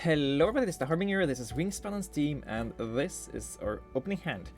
Hello everybody, this is the Harbinger, this is Wingspan on Steam, and this is our opening hand.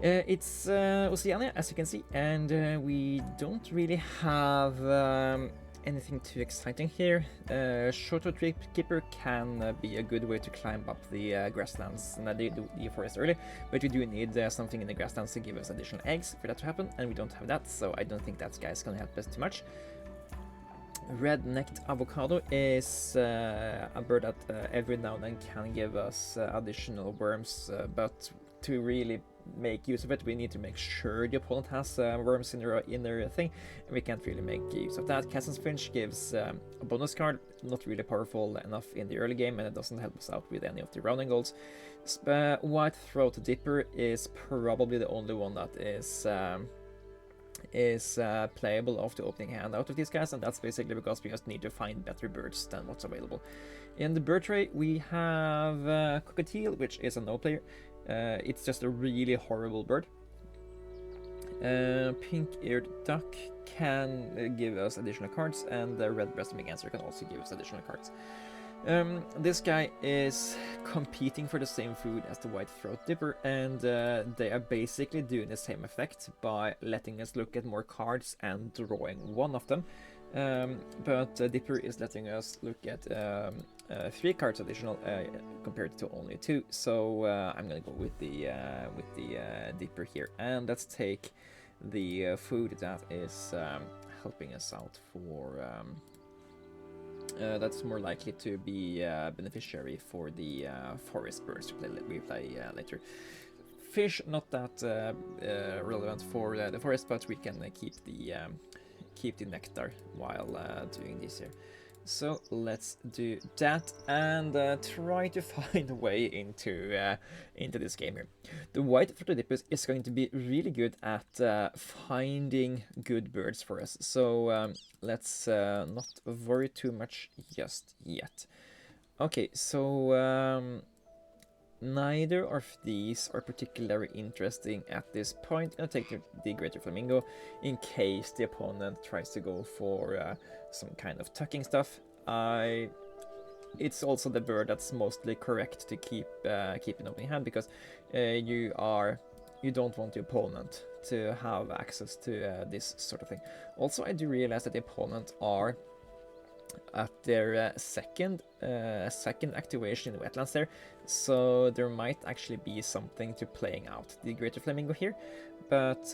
It's Oceania, as you can see, and we don't really have anything too exciting here. Shorter Trip Keeper can be a good way to climb up the grasslands and the forest early, but we do need something in the grasslands to give us additional eggs for that to happen, and we don't have that, so I don't think that guy's gonna help us too much. Red-necked avocado is a bird that every now and then can give us additional worms, but to really make use of it, we need to make sure the opponent has worms in their thing, and we can't really make use of that. Cassin's Finch gives a bonus card, not really powerful enough in the early game, and it doesn't help us out with any of the rounding goals. White Throat Dipper is probably the only one that is playable of the opening hand out of these guys, and that's basically because we just need to find better birds than what's available. In the bird tray we have Cockatiel, which is a no player. It's just a really horrible bird. Pink-eared duck can give us additional cards, and the red-breasted merganser can also give us additional cards. This guy is competing for the same food as the White Throat Dipper, and they are basically doing the same effect by letting us look at more cards and drawing one of them. But Dipper is letting us look at 3 cards additional compared to only 2. So I'm gonna go with the Dipper here, and let's take the food that is helping us out for. That's more likely to be beneficiary for the forest birds we play later. Fish, not that relevant for the forest, but we can keep the nectar while doing this here. So let's do that and try to find a way into this game here. The White Throat Dipper is going to be really good at finding good birds for us. So let's not worry too much just yet. Okay, so neither of these are particularly interesting at this point. I'll take the Greater Flamingo in case the opponent tries to go for some kind of tucking stuff. It's also the bird that's mostly correct to keep in opening hand, because you don't want the opponent to have access to this sort of thing. Also, I do realize that the opponent are at their second activation in the wetlands there, so there might actually be something to playing out the Greater Flamingo here, but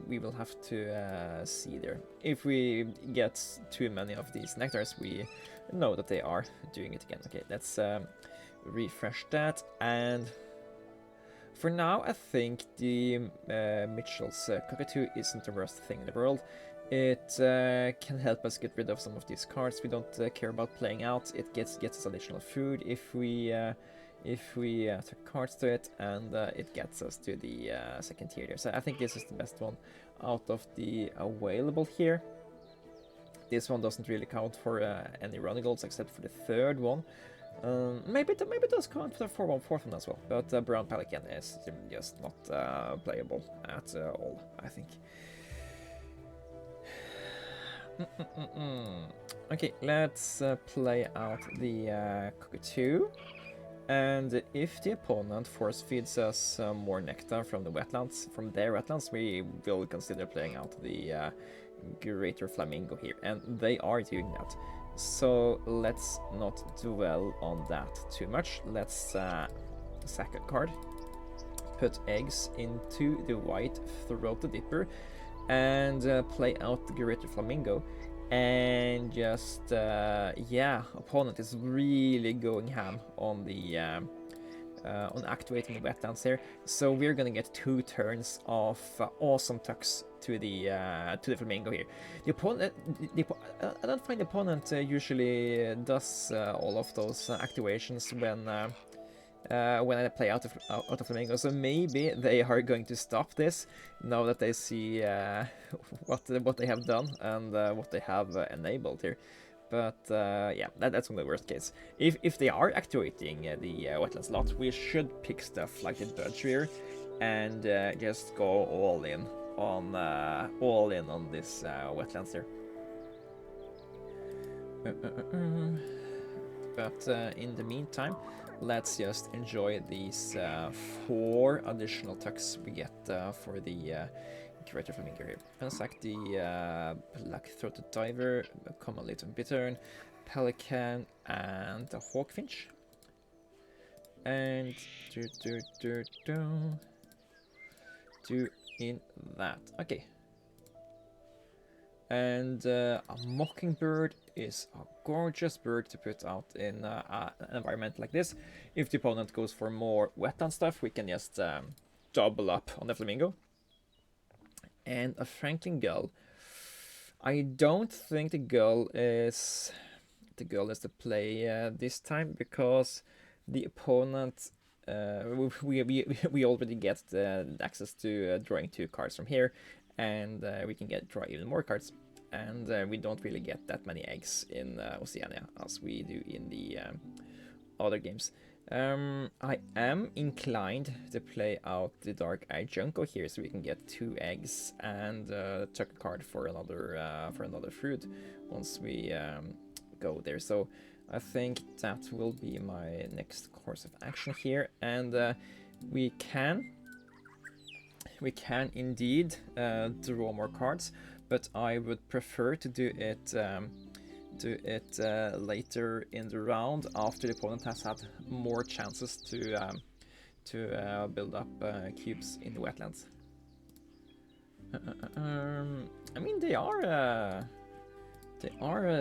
we will have to see there. If we get too many of these nectars, we know that they are doing it again. Okay, let's refresh that, and for now I think the Mitchell's Cockatoo isn't the worst thing in the world. It can help us get rid of some of these cards we don't care about playing out. It gets us additional food if we take cards to it, and it gets us to the second tier there. So I think this is the best one out of the available here. This one doesn't really count for any running goals except for the third one. Maybe it does count for the fourth one as well, but Brown Pelican is just not playable at all, I think. Okay, let's play out the Cockatoo, and if the opponent force feeds us more nectar from their wetlands, we will consider playing out the Greater Flamingo here, and they are doing that. So let's not dwell on that too much. Let's sack a card, put eggs into the White Throat Dipper, and play out the Greater Flamingo, and just yeah, opponent is really going ham on the on activating the wetlands here, so we're gonna get 2 turns of awesome tucks to the Flamingo here. The opponent, I don't find the opponent usually does all of those activations when I play out of Flamingo, so maybe they are going to stop this now that they see what they have done and what they have enabled here. But yeah, that's only the worst case. If they are activating the wetlands lot, we should pick stuff like the bird tree and just go all in on this wetlands here. but in the meantime, let's just enjoy these 4 additional tucks we get for the greater flamingo here. Pensac, the black-throated diver, common-lipped bittern, pelican, and the hawkfinch. And do in that. Okay. And a mockingbird is a gorgeous bird to put out in an environment like this. If the opponent goes for more wetland stuff, we can just double up on the flamingo. And a Franklin gull. I don't think the gull is the play this time, because the opponent we already get the access to drawing 2 cards from here, and we can draw even more cards, and we don't really get that many eggs in Oceania as we do in the other games. I am inclined to play out the Dark Eye Junco here, so we can get 2 eggs and chuck a card for another fruit once we go there. So I think that will be my next course of action here, and we can indeed draw more cards, but I would prefer to do it later in the round, after the opponent has had more chances to build up cubes in the wetlands. I mean, they are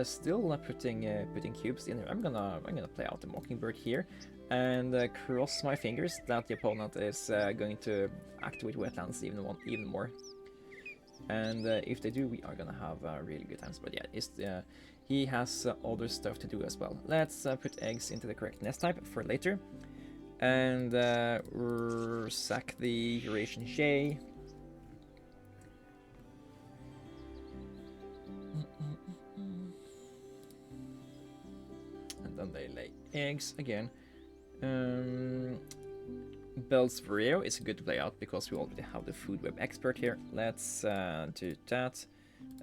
still putting cubes in there. I'm gonna play out the mockingbird here, and cross my fingers that the opponent is going to activate wetlands even more. And if they do, we are gonna have really good times. But yeah, he has other stuff to do as well. Let's put eggs into the correct nest type for later, and sack the Eurasian jay. And then they lay eggs again. Bell's Vireo is good to play out because we already have the food web expert here. Let's do that.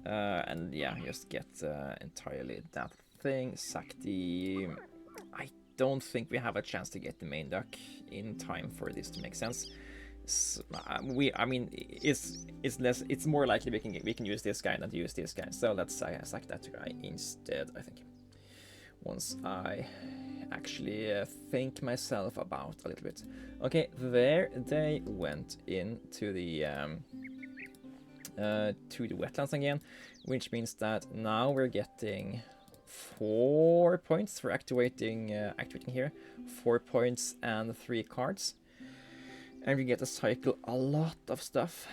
And yeah, just get entirely that thing. Sack the... I don't think we have a chance to get the main duck in time for this to make sense. I mean, it's more likely we can use this guy than to use this guy. So let's sack that guy instead, I think. Once I actually think myself about a little bit. Okay, there they went into the wetlands again, which means that now we're getting 4 points for activating here, 4 points and 3 cards, and we get to cycle a lot of stuff.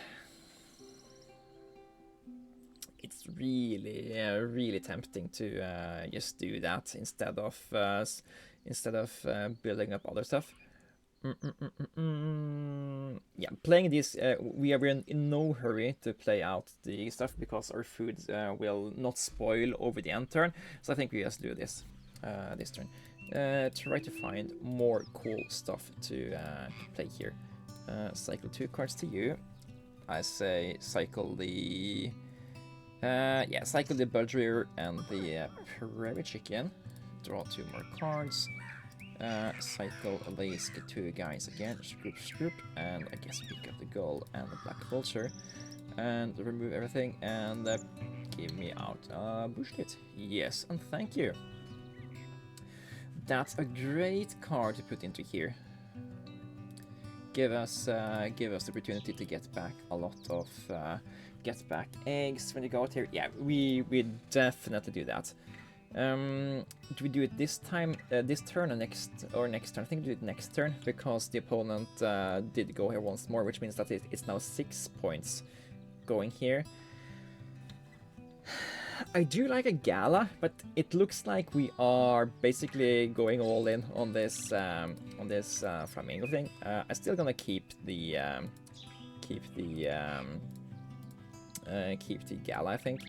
It's really tempting to just do that instead of building up other stuff. Yeah, playing this, we are in no hurry to play out the stuff because our food will not spoil over the end turn. So I think we just do this this turn. Try to find more cool stuff to play here. Cycle 2 cards to you. I say cycle the cycle the Budger and the Prairie Chicken. Draw 2 more cards. Cycle these 2 guys again. Scoop, and I guess pick up the Gull and the Black Vulture. And remove everything and give me out a bush kit. Yes, and thank you. That's a great card to put into here. Give us the opportunity to get back a lot of get back eggs when you go out here. Yeah, we definitely do that. Do we do it this time, this turn, or next turn? I think we do it next turn because the opponent did go here once more, which means that it's now 6 points going here. I do like a Gala, but it looks like we are basically going all in on this flamingo thing. I'm still gonna keep the Gala, I think.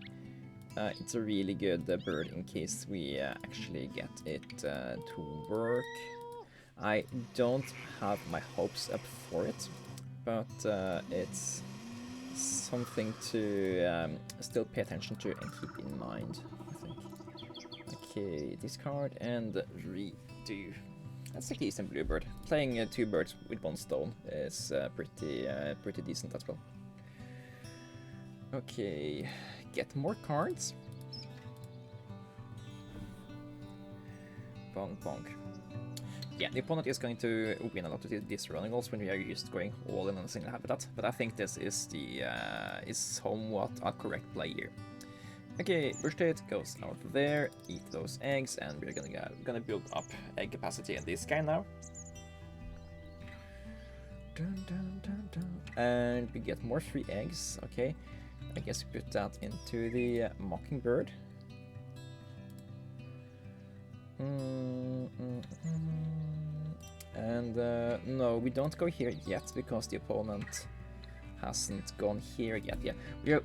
It's a really good bird in case we actually get it to work. I don't have my hopes up for it, but it's something to still pay attention to and keep in mind, I think. Okay, discard and redo. That's a decent bluebird. Playing 2 birds with 1 stone is pretty decent as well. Okay, get more cards. Bonk bonk. Yeah, the opponent is going to win a lot of these running goals when we are used to going all in on a single habitat, but I think this is the is somewhat a correct play here. Okay, Burstate goes out there, eat those eggs, and we're gonna build up egg capacity in this guy now. Dun, dun, dun, dun. And we get more free eggs. Okay, I guess we put that into the mockingbird. And no, we don't go here yet because the opponent hasn't gone here yet. Yeah,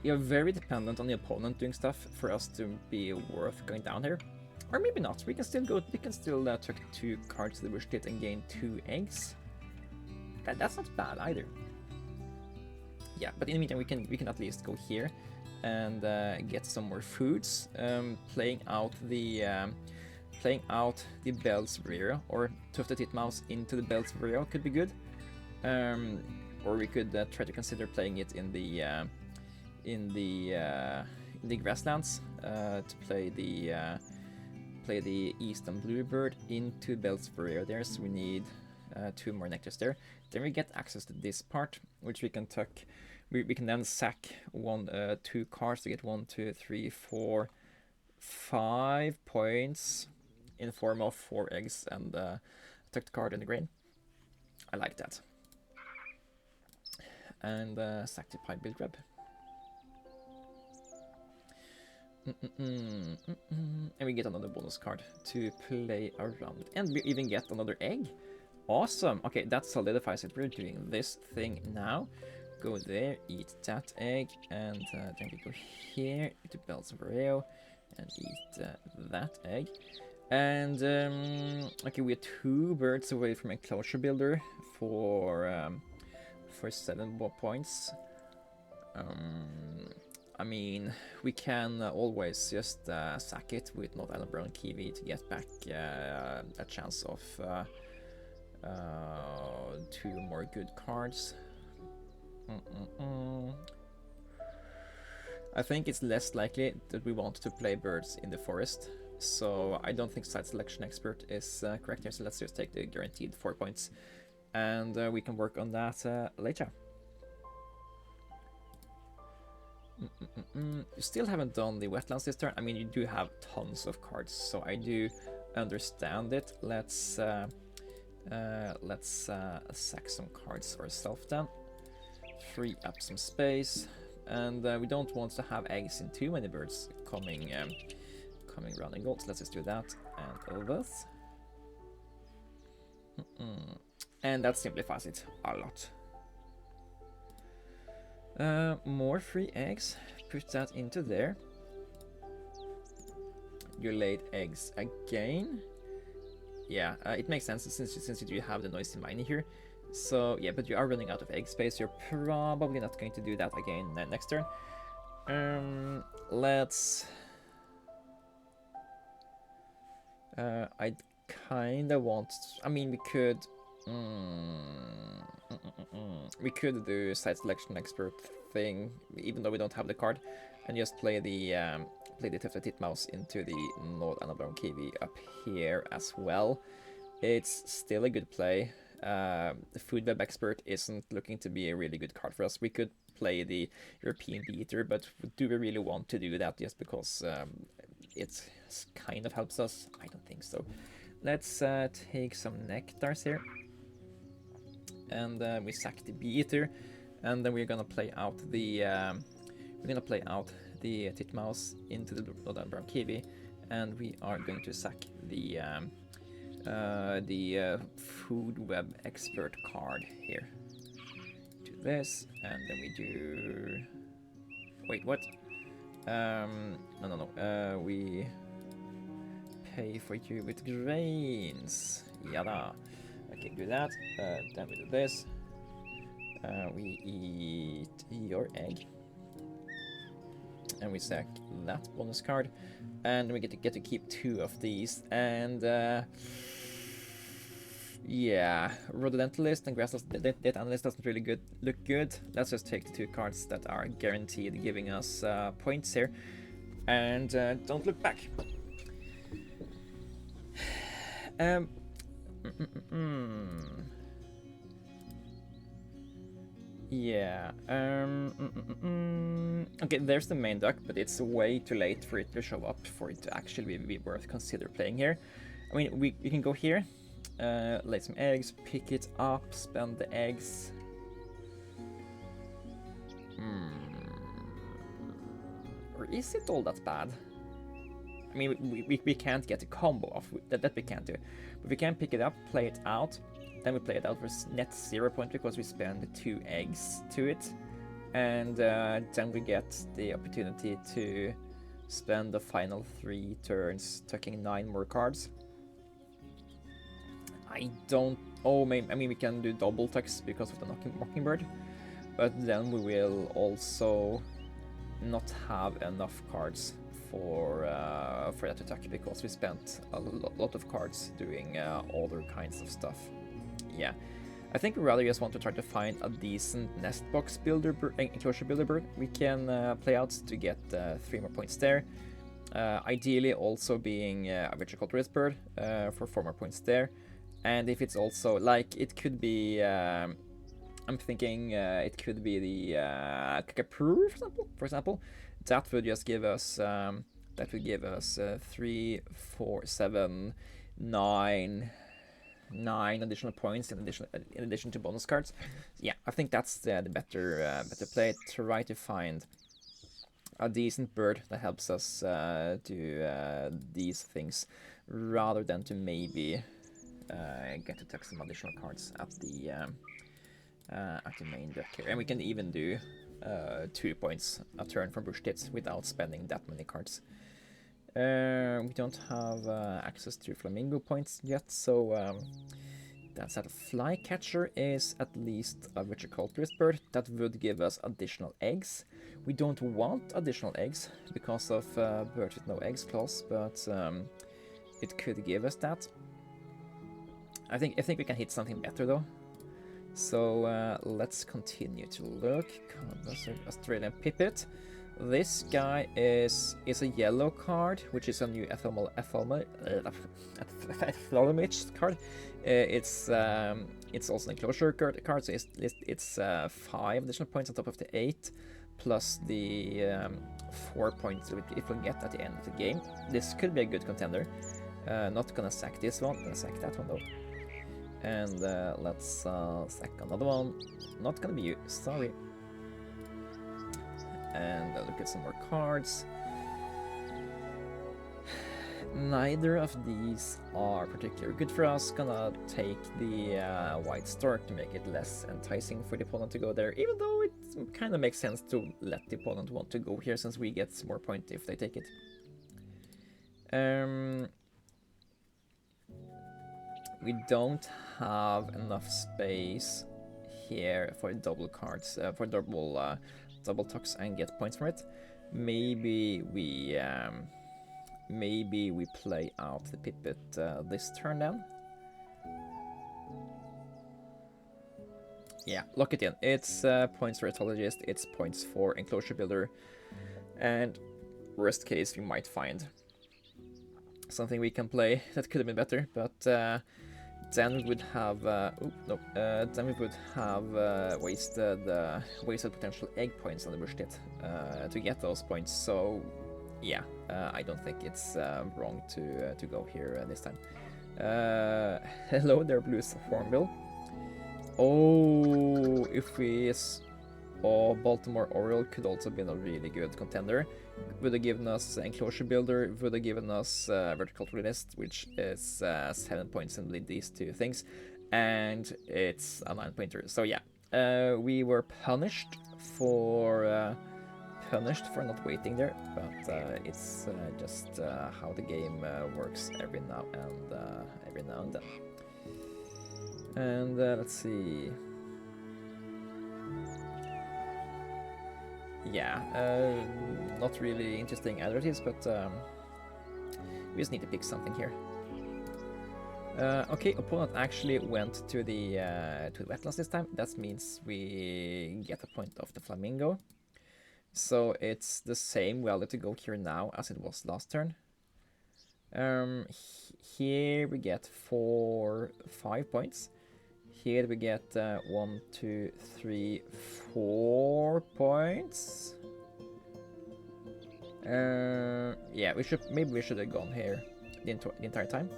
we are very dependent on the opponent doing stuff for us to be worth going down here. Or maybe not. We can still go. We can still tuck 2 cards to the bush pit and gain 2 eggs. That's not bad either. Yeah, but in the meantime, we can at least go here and get some more foods. Playing out the Bell's Varero or Tufted Titmouse into the Bell's Varero could be good. Or we could try to consider playing it in the grasslands to play the Eastern Bluebird into Bell's Varero there. So we need 2 more nectars there. Then we get access to this part, which we can tuck. We can then sack 2 cards to get 1, 2, 3, 4, 5 points in form of 4 eggs and tuck the card in the grain. I like that. And sack the Pied Build Grab. And we get another bonus card to play around. And we even get another egg. Awesome. Okay, that solidifies it. We're doing this thing now. Go there, eat that egg, and then we go here to Bell's Varero and eat that egg. And okay, we're 2 birds away from Enclosure Builder for 7 more points. I mean, we can always just sack it with North Island Brown Kiwi to get back a chance of 2 more good cards. I think it's less likely that we want to play birds in the forest, so I don't think Site Selection Expert is correct here, so let's just take the guaranteed 4 points, and we can work on that later. You still haven't done the wetlands this turn. I mean, you do have tons of cards, so I do understand it. Let's sack some cards ourselves then. Free up some space, and we don't want to have eggs in too many birds coming around in gold, so let's just do that and all this. And that simplifies it a lot. More free eggs, put that into there. You laid eggs again. Yeah, it makes sense since you do have the noisy miner here. So yeah, but you are running out of egg space. You're probably not going to do that again next turn. Let's. I kind of want. I mean, we could. We could do Site Selection Expert thing, even though we don't have the card, and just play the Tufted Titmouse into the North Island Brown Kiwi up here as well. It's still a good play. The Food Web Expert isn't looking to be a really good card for us. We could play the European Beater, but do we really want to do that just because it kind of helps us? I don't think so. Let's take some nectars here, and we sack the Beater, and then we're gonna play out the Titmouse into the Northern Brown Kiwi, and we are going to sack the Food Web Expert card here. Do this, and then we do. Wait, what? No. We pay for you with grains. Yada. Okay, do that. Then we do this. We eat your egg. and we sack that bonus card, and we get to keep 2 of these. And yeah, Rododentalist and Grassless Data Analyst doesn't really look good. Let's just take the 2 cards that are guaranteed giving us points here, and don't look back. Yeah. Okay, there's the main duck, but it's way too late for it to show up for it to actually be worth consider playing here. I mean, we can go here, lay some eggs, pick it up, spend the eggs. Or is it all that bad? I mean, we can't get a combo off, that we can't do. But we can pick it up, play it out, then we play it out for net 0 point because we spend 2 eggs to it. And then we get the opportunity to spend the final 3 turns tucking 9 more cards. I don't... Oh, I mean, we can do double tucks because of the Mockingbird. But then we will also not have enough cards for that to tuck because we spent a lot of cards doing other kinds of stuff. Yeah, I think we rather just want to try to find a decent nest box builder, enclosure builder bird we can play out to get 3 more points there. Ideally also being a viticulturist bird for 4 more points there. And if it's also like, it could be, I'm thinking it could be the Kakapoo, for example. That would just give us 3, 4, 7, 9 additional points in addition to bonus cards. Yeah, I think that's the better play. Try to find a decent bird that helps us do these things, rather than to maybe get to tuck some additional cards at the main deck here. And we can even do 2 points a turn from bush tits without spending that many cards. We don't have access to flamingo points yet, so that's that. Flycatcher is at least a viticulturist bird that would give us additional eggs. We don't want additional eggs because of birds with no eggs clause, but it could give us that. I think we can hit something better though. So let's continue to look. Australian Pipit. This guy is a yellow card, which is a new Ephthalmich card. It's also an enclosure card, so it's 5 additional points on top of the 8, plus the 4 points it will get at the end of the game. This could be a good contender. Not gonna sack this one, gonna sack that one though. And let's sack another one. Not gonna be you, sorry. And look at some more cards. Neither of these are particularly good for us. Gonna take the white stork to make it less enticing for the opponent to go there, even though it kind of makes sense to let the opponent want to go here, since we get more points if they take it. We don't have enough space here for double cards, for double tucks and get points from it. Maybe we play out the Pipit this turn then. Yeah, lock it in. It's points for Ethologist, it's points for Enclosure Builder, and worst case we might find something we can play that could have been better, but then we would have wasted potential egg points on the bush tit to get those points. So yeah, I don't think it's wrong to go here this time. Hello there, Blues Hornbill. Oh, Baltimore Oriole could also have been a really good contender. Would have given us Enclosure Builder, would have given us Viticulturist, which is 7 points in these 2 things, and it's a 9-pointer. So yeah, we were punished for not waiting there, but it's just how the game works every now and then. And let's see. yeah, not really interesting alternatives, but we just need to pick something here. Okay, opponent actually went to the wetlands this time. That means we get a point of the flamingo. So it's the same value to go here now as it was last turn. Here we get 5 points. Here we get 1, 2, 3, 4 points. Yeah, maybe we should have gone here the entire time.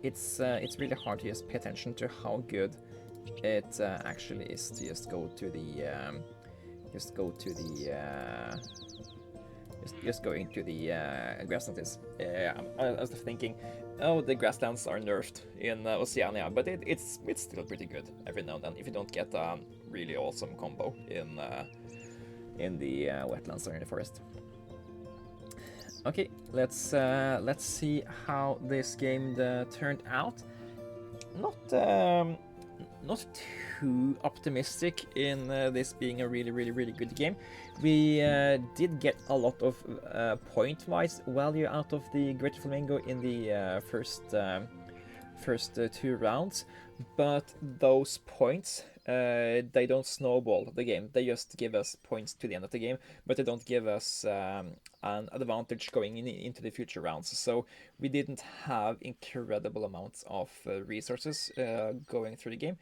It's really hard to just pay attention to how good it actually is to just go to the just going to the grasslands. I was thinking, oh, the grasslands are nerfed in Oceania, but it's still pretty good every now and then if you don't get a really awesome combo in the wetlands or in the forest. Okay, let's see how this game turned out. Not too optimistic in this being a really good game. We did get a lot of point-wise value out of the Greater Flamingo in the first 2 rounds, but those points they don't snowball the game. They just give us points to the end of the game, but they don't give us an advantage going into the future rounds. So we didn't have incredible amounts of resources going through the game,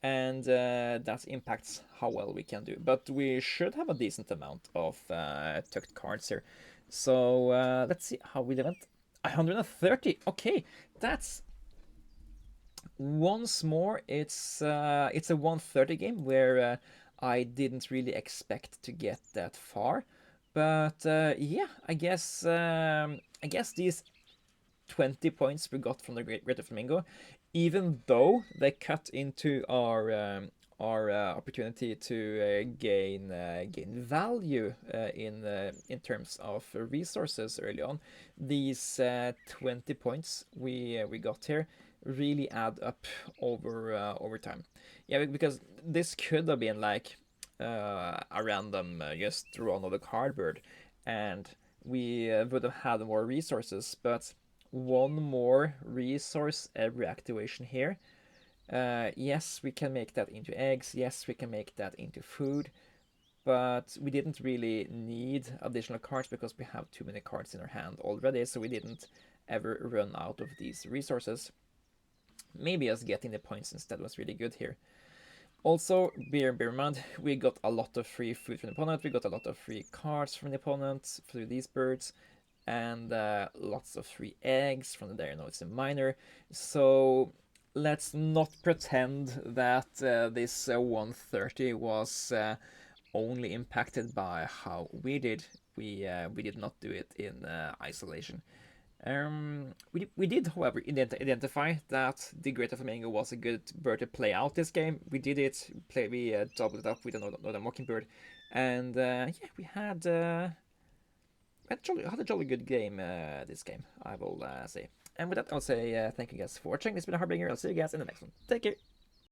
and that impacts how well we can do. But we should have a decent amount of tucked cards here. So let's see how we went. 130. Okay, that's once more. It's a 130 game where I didn't really expect to get that far. But yeah, I guess these 20 points we got from the Greater Flamingo, even though they cut into our opportunity to gain value in terms of resources early on, these 20 points we got here really add up over time. Yeah, because this could have been like a random just draw another cardboard, and we would have had more resources, but one more resource every activation here. Yes, we can make that into eggs. Yes, we can make that into food. But we didn't really need additional cards because we have too many cards in our hand already, so we didn't ever run out of these resources. Maybe us getting the points instead was really good here. Also, bear in mind, we got a lot of free food from the opponent. We got a lot of free cards from the opponent through these birds, and lots of free eggs from the Dairy Notes and Miner. So let's not pretend that this 130 was only impacted by how we did. We did not do it in isolation. We did, however, identify that the Greater Flamingo was a good bird to play out this game. We did it. We doubled it up with another Mockingbird, and yeah, we had a jolly good game this game, I will say. And with that, I'll say thank you guys for watching. This has been Harbinger. I'll see you guys in the next one. Take care.